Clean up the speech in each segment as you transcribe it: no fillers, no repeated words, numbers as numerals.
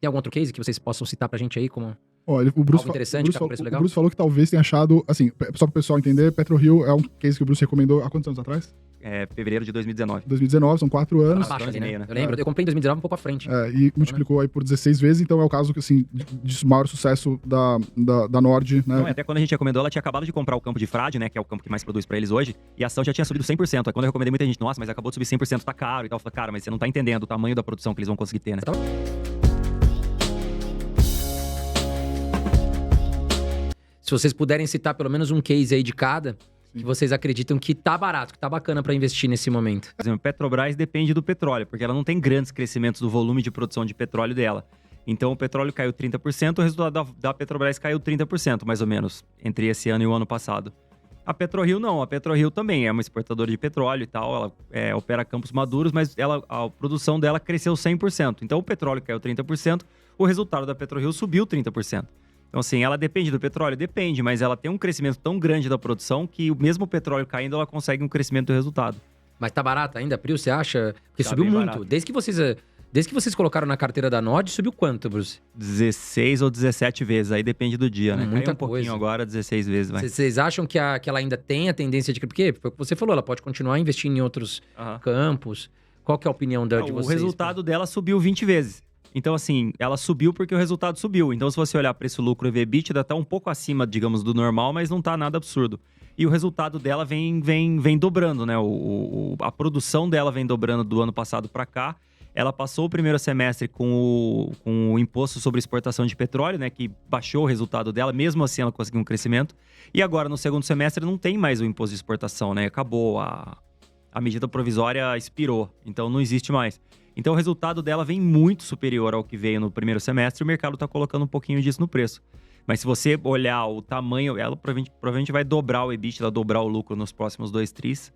Tem algum outro case que vocês possam citar pra gente aí como Olha, algo interessante, que tá com preço o legal? Bruce falou que talvez tenha achado, assim, só pro pessoal entender, PetroRio é um case que o Bruce recomendou há quantos anos atrás? Fevereiro de 2019. 2019, são 4 Tá na anos. baixa ali, né? meio, né? Eu lembro, eu comprei em 2019 um pouco à frente. E multiplicou aí por 16 vezes, então é o caso que, assim, de maior sucesso da Nord, né? Não, até quando a gente recomendou, ela tinha acabado de comprar o campo de Frade, né? Que é o campo que mais produz pra eles hoje. E a ação já tinha subido 100%. Aí quando eu recomendei, muita gente, nossa, mas acabou de subir 100%, tá caro e tal. Eu falei, cara, mas você não tá entendendo o tamanho da produção que eles vão conseguir ter, né? Se vocês puderem citar pelo menos um case aí de cada, Sim. que vocês acreditam que tá barato, que tá bacana pra investir nesse momento. Por exemplo, Petrobras depende do petróleo, porque ela não tem grandes crescimentos do volume de produção de petróleo dela. Então o petróleo caiu 30%, o resultado da Petrobras caiu 30%, mais ou menos, entre esse ano e o ano passado. A PetroRio não, a PetroRio também é uma exportadora de petróleo e tal, ela opera campos maduros, mas a produção dela cresceu 100%. Então o petróleo caiu 30%, o resultado da PetroRio subiu 30%. Então, assim, ela depende do petróleo? Depende, mas ela tem um crescimento tão grande da produção que mesmo o petróleo caindo, ela consegue um crescimento do resultado. Mas tá barato ainda, Prio, você acha? Porque Tá subiu bem muito. barato. Desde que vocês colocaram na carteira da Nord, subiu quanto, Bruce? 16 ou 17 vezes, aí depende do dia, né? Muita Caiu um pouquinho coisa. agora, 16 vezes, vai. Vocês acham que ela ainda tem a tendência de... Porque foi o que você falou, ela pode continuar investindo em outros Aham. campos. Qual que é a opinião de O vocês? resultado dela subiu 20 vezes. Então, assim, ela subiu porque o resultado subiu. Então, se você olhar preço-lucro e EBITDA, tá um pouco acima, digamos, do normal, mas não tá nada absurdo. E o resultado dela vem dobrando, né? A produção dela vem dobrando do ano passado para cá. Ela passou o primeiro semestre com o imposto sobre exportação de petróleo, né? Que baixou o resultado dela, mesmo assim ela conseguiu um crescimento. E agora, no segundo semestre, não tem mais o imposto de exportação, né? Acabou, a medida provisória expirou, então não existe mais. Então o resultado dela vem muito superior ao que veio no primeiro semestre e o mercado está colocando um pouquinho disso no preço. Mas se você olhar o tamanho, ela provavelmente vai dobrar o EBITDA, dobrar o lucro nos próximos 2 tris.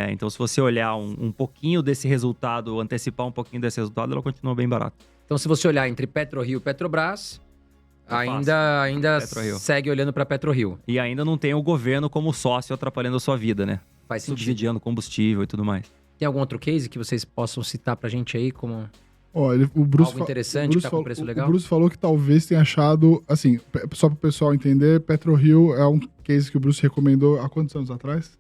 Então se você olhar um pouquinho desse resultado, antecipar um pouquinho desse resultado, ela continua bem barata. Então, se você olhar entre PetroRio e Petrobras, ainda PetroRio. segue olhando pra PetroRio. E ainda não tem o governo como sócio atrapalhando a sua vida, né? Faz sentido. Subsidiando combustível e tudo mais. Tem algum outro case que vocês possam citar pra gente aí como Olha, o Bruce algo interessante, que tá com preço legal? O Bruce falou que talvez tenha achado, assim, só pro pessoal entender, PetroRio é um case que o Bruce recomendou há quantos anos atrás?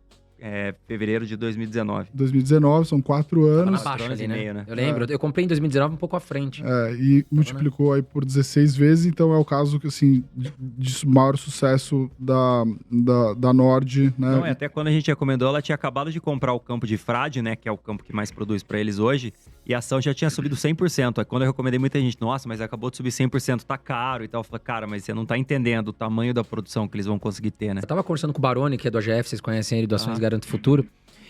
Fevereiro de 2019. 2019, são 4 Tá anos. na 4 baixa anos ali, e né? meio, né? Eu lembro, eu comprei em 2019 um pouco à frente. E multiplicou aí por 16 vezes, então é o caso que, assim, de maior sucesso da Nord, né? Não, até quando a gente recomendou, ela tinha acabado de comprar o campo de Frade, né? Que é o campo que mais produz pra eles hoje. E a ação já tinha subido 100%. Aí quando eu recomendei, muita gente, nossa, mas acabou de subir 100%, tá caro e tal. Eu falei, cara, mas você não tá entendendo o tamanho da produção que eles vão conseguir ter, né? Eu tava conversando com o Baroni, que é do AGF, vocês conhecem ele, do Ações Garante Futuro.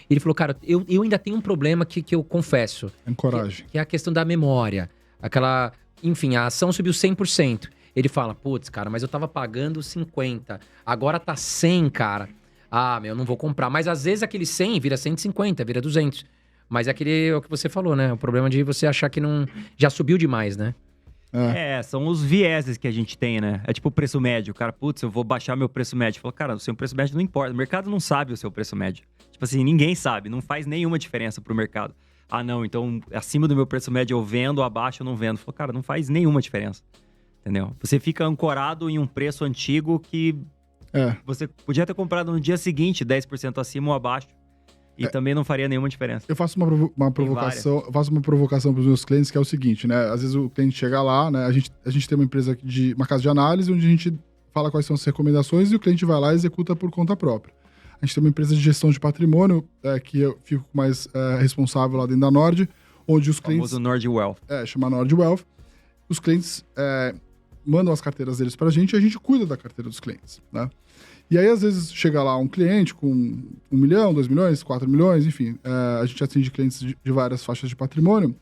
E ele falou, cara, eu ainda tenho um problema que eu confesso. Encoragem. Que é a questão da memória. Enfim, a ação subiu 100%. Ele fala, putz, cara, mas eu tava pagando 50. Agora tá 100, cara. Ah, eu não vou comprar. Mas às vezes aquele 100 vira 150, vira 200. Mas é o que você falou, né? O problema de você achar que não... Já subiu demais, né? São os vieses que a gente tem, né? É tipo o preço médio. O cara, putz, eu vou baixar meu preço médio. Fala, cara, o seu preço médio não importa. O mercado não sabe o seu preço médio. Tipo assim, ninguém sabe. Não faz nenhuma diferença pro mercado. Ah, não, então acima do meu preço médio eu vendo, abaixo eu não vendo. Fala, cara, não faz nenhuma diferença. Entendeu? Você fica ancorado em um preço antigo que você podia ter comprado no dia seguinte, 10% acima ou abaixo. E também não faria nenhuma diferença. Eu faço uma provocação, para os meus clientes, que é o seguinte, né? Às vezes o cliente chega lá, né? A gente tem uma empresa uma casa de análise, onde a gente fala quais são as recomendações e o cliente vai lá e executa por conta própria. A gente tem uma empresa de gestão de patrimônio, que eu fico mais responsável lá dentro da Nord, onde os clientes... O famoso Nord Wealth. Chama Nord Wealth. Os clientes mandam as carteiras deles pra gente e a gente cuida da carteira dos clientes, né? E aí, às vezes, chega lá um cliente com 1 milhão, 2 milhões, 4 milhões, enfim. A gente atende clientes de várias faixas de patrimônio.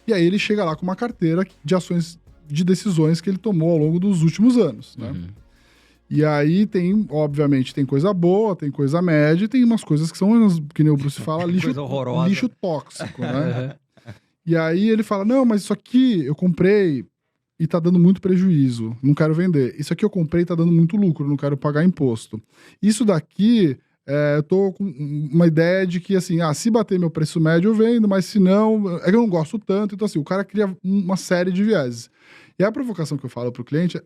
E aí ele chega lá com uma carteira de ações, de decisões que ele tomou ao longo dos últimos anos, né? Uhum. E aí obviamente, tem coisa boa, tem coisa média, e tem umas coisas que são, que nem o Bruce fala, lixo tóxico, né? E aí ele fala, não, mas isso aqui eu comprei e tá dando muito prejuízo, não quero vender. Isso aqui eu comprei e tá dando muito lucro, não quero pagar imposto. Isso daqui, eu tô com uma ideia de que, assim, se bater meu preço médio eu vendo, mas se não, eu não gosto tanto. Então, assim, o cara cria uma série de vieses. E a provocação que eu faço para o cliente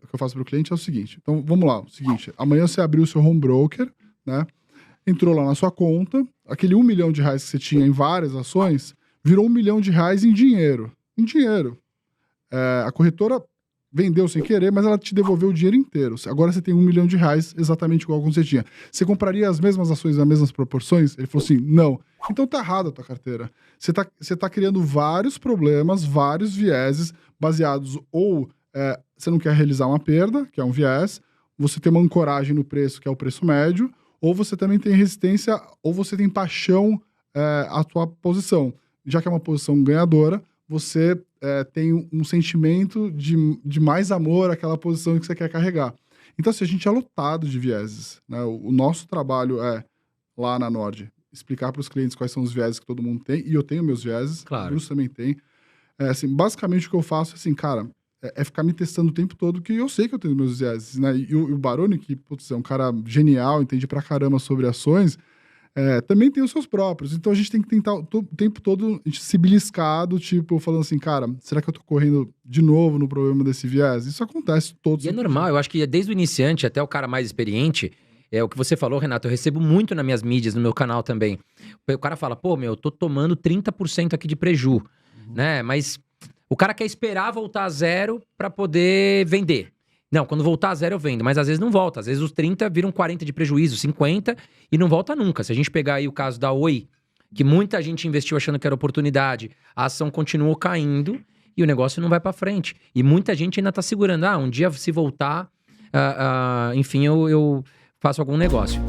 é o seguinte. Então, vamos lá. O seguinte, amanhã você abriu o seu home broker, né? Entrou lá na sua conta, aquele R$1 milhão que você tinha em várias ações, virou R$1 milhão em dinheiro. Em dinheiro. A corretora vendeu sem querer, mas ela te devolveu o dinheiro inteiro. Agora você tem R$1 milhão exatamente igual como você tinha. Você compraria as mesmas ações nas mesmas proporções? Ele falou assim, não. Então tá errada a tua carteira. Você tá criando vários problemas, vários vieses, baseados ou você não quer realizar uma perda, que é um viés, você tem uma ancoragem no preço, que é o preço médio, ou você também tem resistência, ou você tem paixão à tua posição. Já que é uma posição ganhadora, você tem um sentimento de mais amor àquela posição que você quer carregar. Então, assim, a gente é lotado de vieses, né? O nosso trabalho lá na Nord, explicar para os clientes quais são os vieses que todo mundo tem, e eu tenho meus vieses, claro. O Bruce também tem. Assim, basicamente o que eu faço, assim, cara, é ficar me testando o tempo todo, que eu sei que eu tenho meus vieses, né? E o Baroni, que, putz, é um cara genial, entende pra caramba sobre ações, também tem os seus próprios. Então a gente tem que tentar o tempo todo se beliscado, tipo, falando assim, cara, será que eu tô correndo de novo no problema desse viés? Isso acontece todos. E é normal, eu acho que desde o iniciante até o cara mais experiente, o que você falou, Renato, eu recebo muito nas minhas mídias, no meu canal também. O cara fala, pô, eu tô tomando 30% aqui de preju, né? Mas o cara quer esperar voltar a zero pra poder vender. Não, quando voltar a zero eu vendo, mas às vezes não volta. Às vezes os 30 viram 40 de prejuízo, 50 e não volta nunca. Se a gente pegar aí o caso da Oi, que muita gente investiu achando que era oportunidade, a ação continuou caindo e o negócio não vai pra frente. E muita gente ainda tá segurando. Um dia se voltar, enfim, eu faço algum negócio.